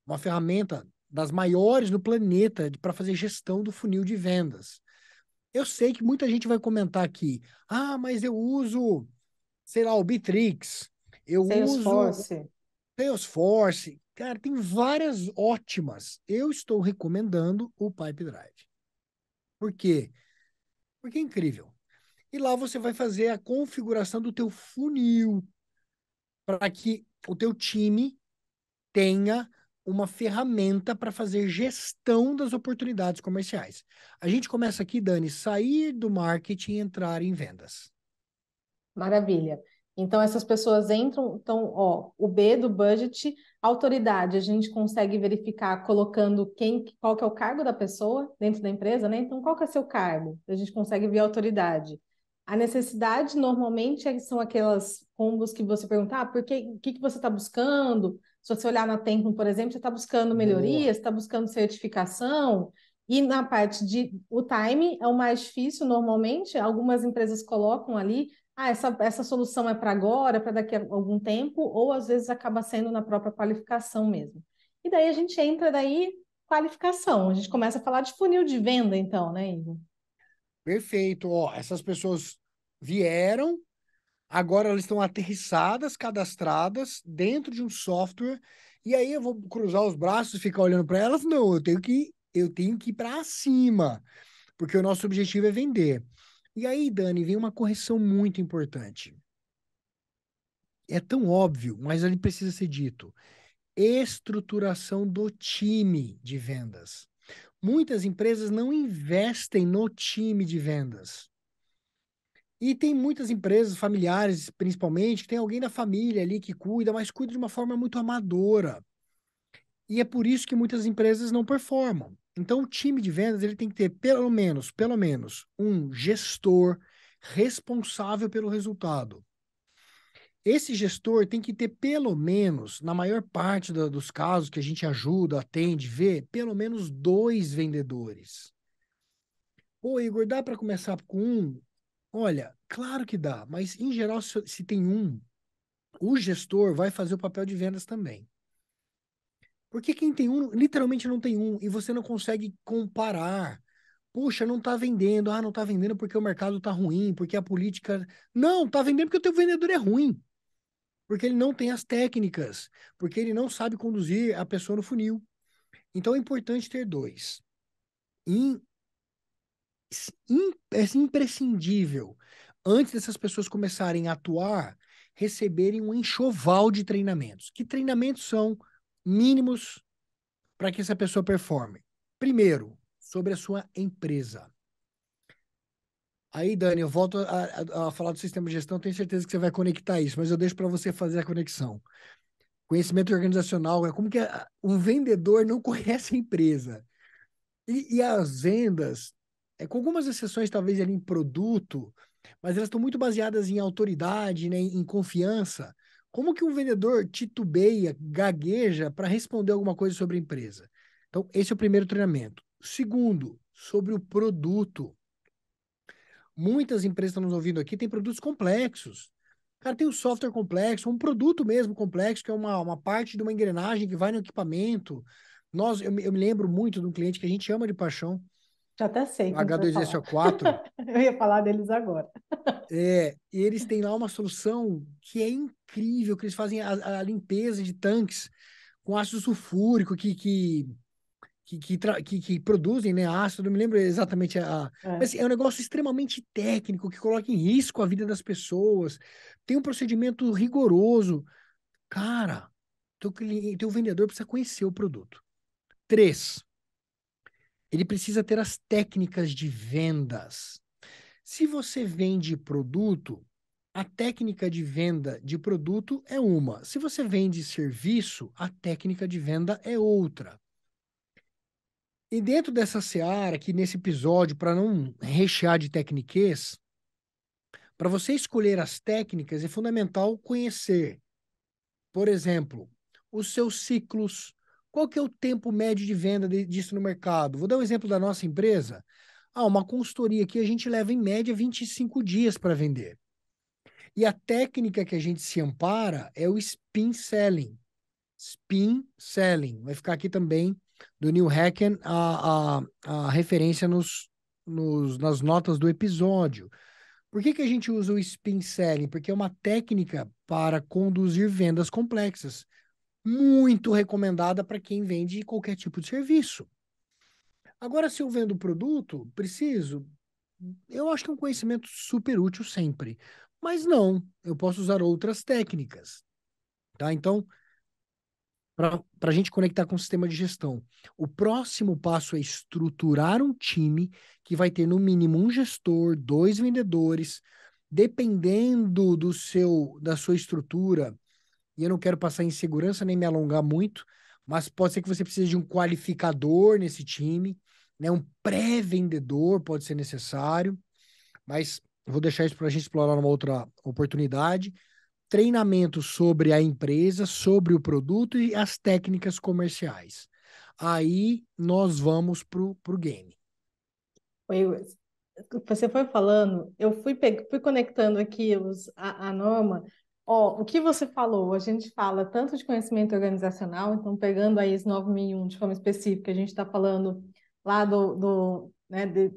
uma ferramenta das maiores no planeta para fazer gestão do funil de vendas. Eu sei que muita gente vai comentar aqui, mas eu uso, sei lá, o Bitrix, eu uso o Salesforce. Salesforce. Cara, tem várias ótimas. Eu estou recomendando o Pipe Drive. Por quê? Porque é incrível. E lá você vai fazer a configuração do teu funil para que o teu time tenha uma ferramenta para fazer gestão das oportunidades comerciais. A gente começa aqui, Dani, sair do marketing e entrar em vendas. Maravilha. Então, essas pessoas entram, então, ó, o B do budget, autoridade, a gente consegue verificar colocando qual que é o cargo da pessoa dentro da empresa, né? Então, qual que é o seu cargo? A gente consegue ver a autoridade. A necessidade, normalmente, são aquelas combos que você pergunta, o que você está buscando? Se você olhar na Tempo, por exemplo, você está buscando Boa. melhorias, está buscando certificação, e na parte de o time é o mais difícil, normalmente, algumas empresas colocam ali essa solução é para agora, para daqui a algum tempo, ou às vezes acaba sendo na própria qualificação mesmo. E daí a gente entra daí, qualificação. A gente começa a falar de funil de venda, então, né, Ivo? Perfeito. Ó, essas pessoas vieram, agora elas estão aterrissadas, cadastradas dentro de um software, e aí eu vou cruzar os braços e ficar olhando para elas? Não, eu tenho que ir para cima, porque o nosso objetivo é vender. E aí, Dani, vem uma correção muito importante. É tão óbvio, mas ele precisa ser dito. Estruturação do time de vendas. Muitas empresas não investem no time de vendas. E tem muitas empresas familiares, principalmente, que tem alguém da família ali que cuida, mas cuida de uma forma muito amadora. E é por isso que muitas empresas não performam. Então, o time de vendas ele tem que ter pelo menos, um gestor responsável pelo resultado. Esse gestor tem que ter pelo menos, na maior parte dos casos que a gente ajuda, atende, vê, pelo menos dois vendedores. Pô, Igor, dá para começar com um? Olha, claro que dá, mas em geral, se tem um, o gestor vai fazer o papel de vendas também. Porque quem tem um, literalmente não tem um, e você não consegue comparar. Puxa, não tá vendendo. Não tá vendendo porque o mercado tá ruim, porque a política. Não, tá vendendo porque o teu vendedor é ruim. Porque ele não tem as técnicas, porque ele não sabe conduzir a pessoa no funil. Então é importante ter dois. In, é imprescindível, antes dessas pessoas começarem a atuar, receberem um enxoval de treinamentos. Que treinamentos são mínimos para que essa pessoa performe? Primeiro, sobre a sua empresa. Aí, Dani, eu volto a falar do sistema de gestão, tenho certeza que você vai conectar isso, mas eu deixo para você fazer a conexão. Conhecimento organizacional é como que o vendedor não conhece a empresa. E as vendas, com algumas exceções, talvez ali em produto, mas elas estão muito baseadas em autoridade, né, em confiança. Como que um vendedor titubeia, gagueja para responder alguma coisa sobre a empresa? Então, esse é o primeiro treinamento. Segundo, sobre o produto. Muitas empresas estão nos ouvindo aqui, têm produtos complexos. Cara, tem um software complexo, um produto mesmo complexo, que é uma parte de uma engrenagem que vai no equipamento. Eu me lembro muito de um cliente que a gente ama de paixão, Já até sei o quem que vai falar. H2SO4. Eu ia falar deles agora. E eles têm lá uma solução que é incrível, que eles fazem a limpeza de tanques com ácido sulfúrico que produzem, né, ácido, não me lembro exatamente mas É. assim, é um negócio extremamente técnico que coloca em risco a vida das pessoas. Tem um procedimento rigoroso. Cara, teu vendedor precisa conhecer o produto. Três, ele precisa ter as técnicas de vendas. Se você vende produto, a técnica de venda de produto é uma. Se você vende serviço, a técnica de venda é outra. E dentro dessa seara, aqui nesse episódio, para não rechear de tecniquez, para você escolher as técnicas, é fundamental conhecer, por exemplo, os seus ciclos, qual que é o tempo médio de venda disso no mercado. Vou dar um exemplo da nossa empresa. Uma consultoria aqui a gente leva em média 25 dias para vender. E a técnica que a gente se ampara é o spin selling. Spin selling. Vai ficar aqui também do Neil Hacken a referência nas notas do episódio. Por que a gente usa o spin selling? Porque é uma técnica para conduzir vendas complexas, muito recomendada para quem vende qualquer tipo de serviço. Agora, se eu vendo produto, preciso. Eu acho que é um conhecimento super útil sempre. Mas não, eu posso usar outras técnicas. Tá? Então, para a gente conectar com o sistema de gestão, o próximo passo é estruturar um time que vai ter no mínimo um gestor, dois vendedores, dependendo da sua estrutura. E eu não quero passar insegurança nem me alongar muito, mas pode ser que você precise de um qualificador nesse time, né? Um pré-vendedor pode ser necessário, mas vou deixar isso para a gente explorar numa outra oportunidade. Treinamento sobre a empresa, sobre o produto e as técnicas comerciais. Aí nós vamos pro game. Você foi falando, eu fui conectando aqui a norma. Ó, o que você falou, a gente fala tanto de conhecimento organizacional, então pegando aí esse 9001 de forma específica, a gente está falando lá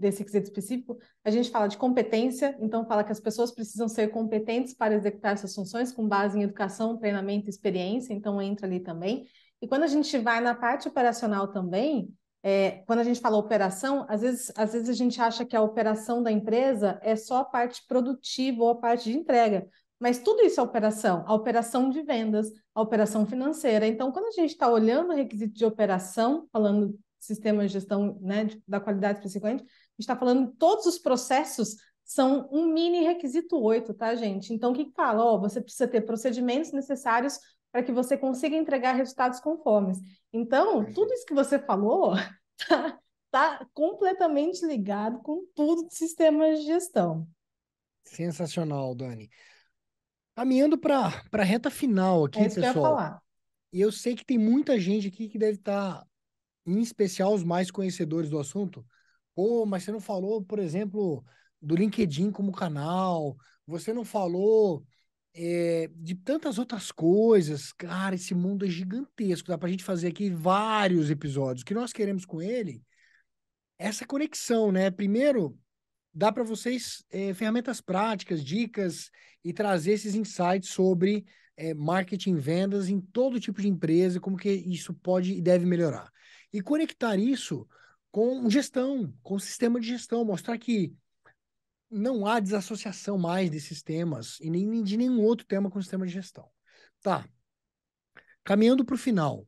desse quesito específico, a gente fala de competência, então fala que as pessoas precisam ser competentes para executar essas funções com base em educação, treinamento e experiência, então entra ali também. E quando a gente vai na parte operacional também, quando a gente fala operação, às vezes a gente acha que a operação da empresa é só a parte produtiva ou a parte de entrega. Mas tudo isso é operação, a operação de vendas, a operação financeira. Então, quando a gente está olhando o requisito de operação, falando de sistema de gestão, né, da qualidade especificamente, a gente está falando de todos os processos são um mini requisito 8, tá, gente? Então, o que fala? Você precisa ter procedimentos necessários para que você consiga entregar resultados conformes. Então, tudo Perfeito. isso que você falou tá completamente ligado com tudo de sistemas de gestão. Sensacional, Dani. Caminhando para a reta final É aqui, isso que eu ia pessoal. falar. E eu sei que tem muita gente aqui que deve estar, em especial os mais conhecedores do assunto. Pô, mas você não falou, por exemplo, do LinkedIn como canal, você não falou de tantas outras coisas. Cara, esse mundo é gigantesco, dá pra gente fazer aqui vários episódios. O que nós queremos com ele é essa conexão, né? Primeiro, dá para vocês ferramentas práticas, dicas e trazer esses insights sobre marketing e vendas em todo tipo de empresa, como que isso pode e deve melhorar. E conectar isso com gestão, com sistema de gestão, mostrar que não há desassociação mais desses temas e nem de nenhum outro tema com o sistema de gestão. Tá, caminhando para o final.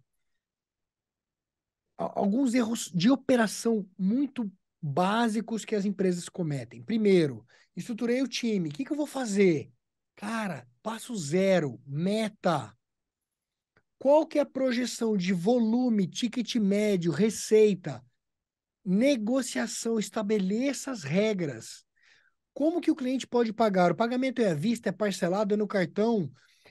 Alguns erros de operação muito básicos que as empresas cometem. Primeiro, estruturei o time. O que eu vou fazer? Cara, passo zero, meta. Qual que é a projeção de volume, ticket médio, receita, negociação? Estabeleça as regras. Como que o cliente pode pagar? O pagamento é à vista, é parcelado, é no cartão,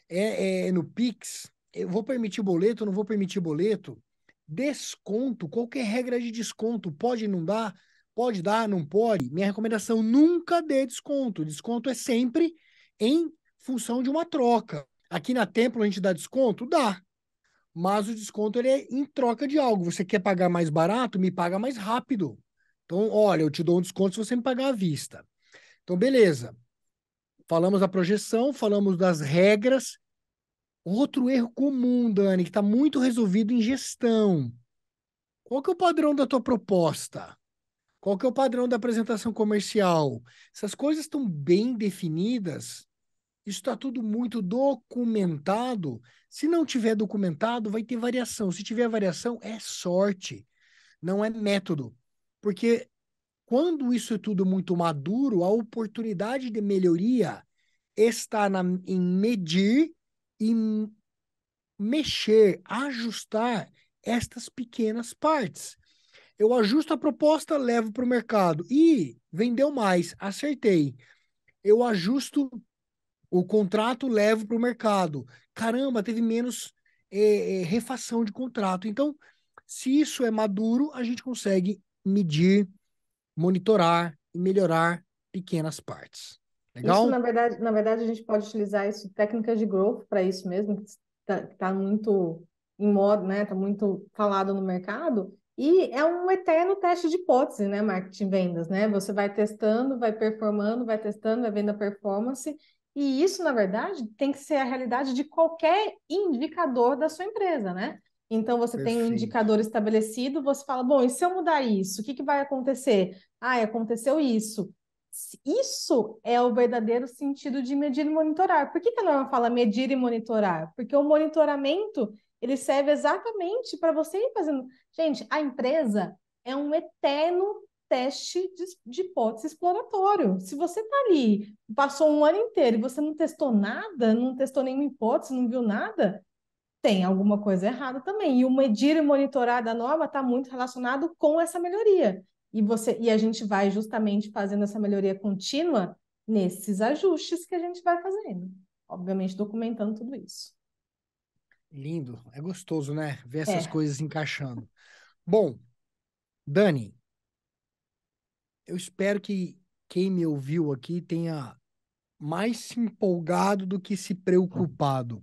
é no Pix? Eu vou permitir boleto, não vou permitir boleto? Desconto, qualquer regra de desconto, pode não dar? Pode dar, não pode? Minha recomendação, nunca dê desconto. Desconto é sempre em função de uma troca. Aqui na Templo a gente dá desconto? Dá. Mas o desconto ele é em troca de algo. Você quer pagar mais barato? Me paga mais rápido. Então, olha, eu te dou um desconto se você me pagar à vista. Então, beleza. Falamos da projeção, falamos das regras. Outro erro comum, Dani, que está muito resolvido em gestão. Qual que é o padrão da tua proposta? Qual que é o padrão da apresentação comercial? Essas coisas estão bem definidas. Isso está tudo muito documentado. Se não tiver documentado, vai ter variação. Se tiver variação, é sorte, não é método. Porque quando isso é tudo muito maduro, a oportunidade de melhoria está em medir e mexer, ajustar estas pequenas partes. Eu ajusto a proposta, levo para o mercado. E vendeu mais, acertei. Eu ajusto o contrato, levo para o mercado. Caramba, teve menos refação de contrato. Então, se isso é maduro, a gente consegue medir, monitorar e melhorar pequenas partes. Isso, Legal? na verdade, a gente pode utilizar isso, técnicas de growth para isso mesmo, que está muito em moda, né? Está muito falado no mercado. E é um eterno teste de hipótese, né? Marketing e vendas, né? Você vai testando, vai performando, vai testando, vai vendo a performance. E isso, na verdade, tem que ser a realidade de qualquer indicador da sua empresa, né? Então, você tem um Perfeito. indicador estabelecido, você fala, bom, e se eu mudar isso, o que que vai acontecer? Ah, aconteceu isso. Isso é o verdadeiro sentido de medir e monitorar. Por que que a norma fala medir e monitorar? Porque o monitoramento, ele serve exatamente para você ir fazendo. Gente, a empresa é um eterno teste de hipótese exploratório. Se você está ali, passou um ano inteiro e você não testou nada, não testou nenhuma hipótese, não viu nada, tem alguma coisa errada também. E o medir e monitorar da norma está muito relacionado com essa melhoria. E a gente vai justamente fazendo essa melhoria contínua nesses ajustes que a gente vai fazendo. Obviamente, documentando tudo isso. Lindo. É gostoso, né? Ver essas É, coisas se encaixando. Bom, Dani, eu espero que quem me ouviu aqui tenha mais se empolgado do que se preocupado.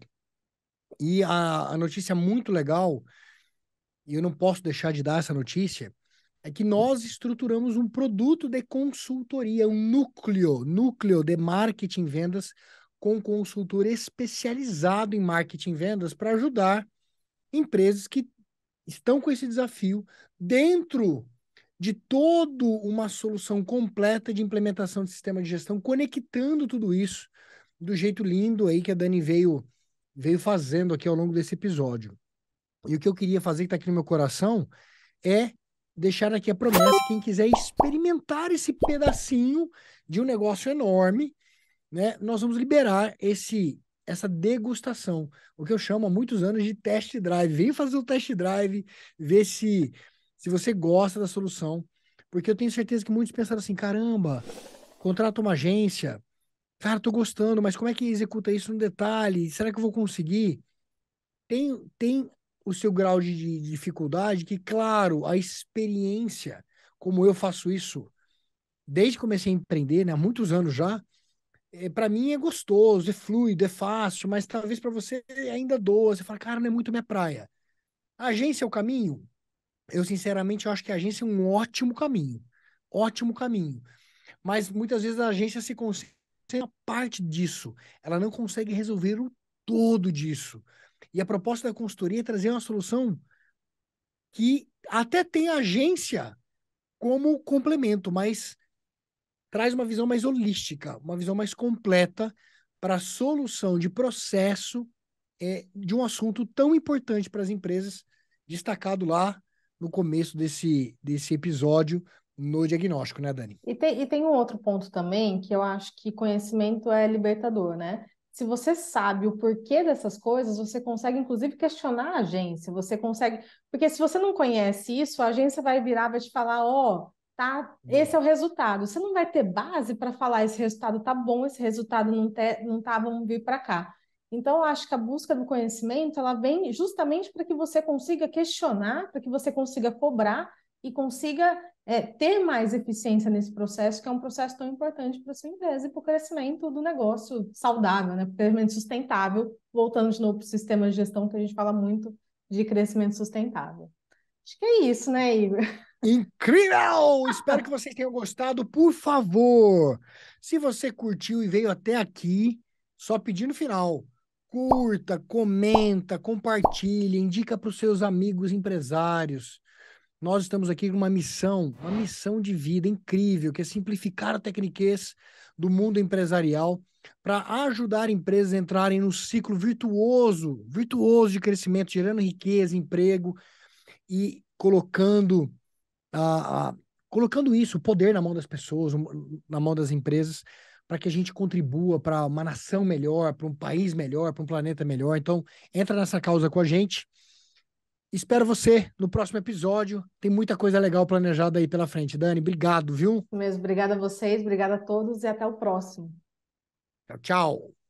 E a notícia muito legal, e eu não posso deixar de dar essa notícia, é que nós estruturamos um produto de consultoria, um núcleo de marketing e vendas com consultor especializado em marketing e vendas para ajudar empresas que estão com esse desafio dentro de toda uma solução completa de implementação de sistema de gestão, conectando tudo isso do jeito lindo aí que a Dani veio fazendo aqui ao longo desse episódio. E o que eu queria fazer, que está aqui no meu coração, é deixar aqui a promessa, quem quiser experimentar esse pedacinho de um negócio enorme, né? Nós vamos liberar essa degustação, o que eu chamo há muitos anos de test drive. Vem fazer o test drive, ver se você gosta da solução, porque eu tenho certeza que muitos pensaram assim, caramba, contrata uma agência, cara, tô gostando, mas como é que executa isso no detalhe? Será que eu vou conseguir? Tem o seu grau de dificuldade, que, claro, a experiência, como eu faço isso desde que comecei a empreender, né, há muitos anos já, para mim é gostoso, é fluido, é fácil, mas talvez para você ainda doa. Você fala, cara, não é muito minha praia. A agência é o caminho? Eu, sinceramente, eu acho que a agência é um ótimo caminho. Ótimo caminho. Mas muitas vezes a agência se concentra em uma parte disso. Ela não consegue resolver o todo disso. E a proposta da consultoria é trazer uma solução que até tem a agência como complemento, mas traz uma visão mais holística, uma visão mais completa para a solução de processo de um assunto tão importante para as empresas, destacado lá no começo desse episódio no diagnóstico, né, Dani? e tem um outro ponto também que eu acho que conhecimento é libertador, né? Se você sabe o porquê dessas coisas, você consegue inclusive questionar a agência, você consegue, porque se você não conhece isso, a agência vai virar, vai te falar, ó, tá, esse é o resultado. Você não vai ter base para falar esse resultado tá bom, esse resultado não tá, vamos vir para cá. Então, eu acho que a busca do conhecimento, ela vem justamente para que você consiga questionar, para que você consiga cobrar e consiga ter mais eficiência nesse processo, que é um processo tão importante para a sua empresa e para o crescimento do negócio saudável, né? Para o crescimento sustentável, voltando de novo para o sistema de gestão, que a gente fala muito de crescimento sustentável. Acho que é isso, né, Igor? Incrível! Espero que vocês tenham gostado. Por favor, se você curtiu e veio até aqui, só pedir no final. Curta, comenta, compartilha, indica para os seus amigos empresários. Nós estamos aqui com uma missão de vida incrível, que é simplificar a tecniquez do mundo empresarial para ajudar empresas a entrarem no ciclo virtuoso de crescimento, gerando riqueza, emprego e a, a- colocando isso, o poder na mão das pessoas, na mão das empresas, para que a gente contribua para uma nação melhor, para um país melhor, para um planeta melhor. Então, entra nessa causa com a gente. Espero você no próximo episódio. Tem muita coisa legal planejada aí pela frente. Dani, obrigado, viu? Mesmo, obrigada a vocês, obrigada a todos e até o próximo. Tchau, tchau.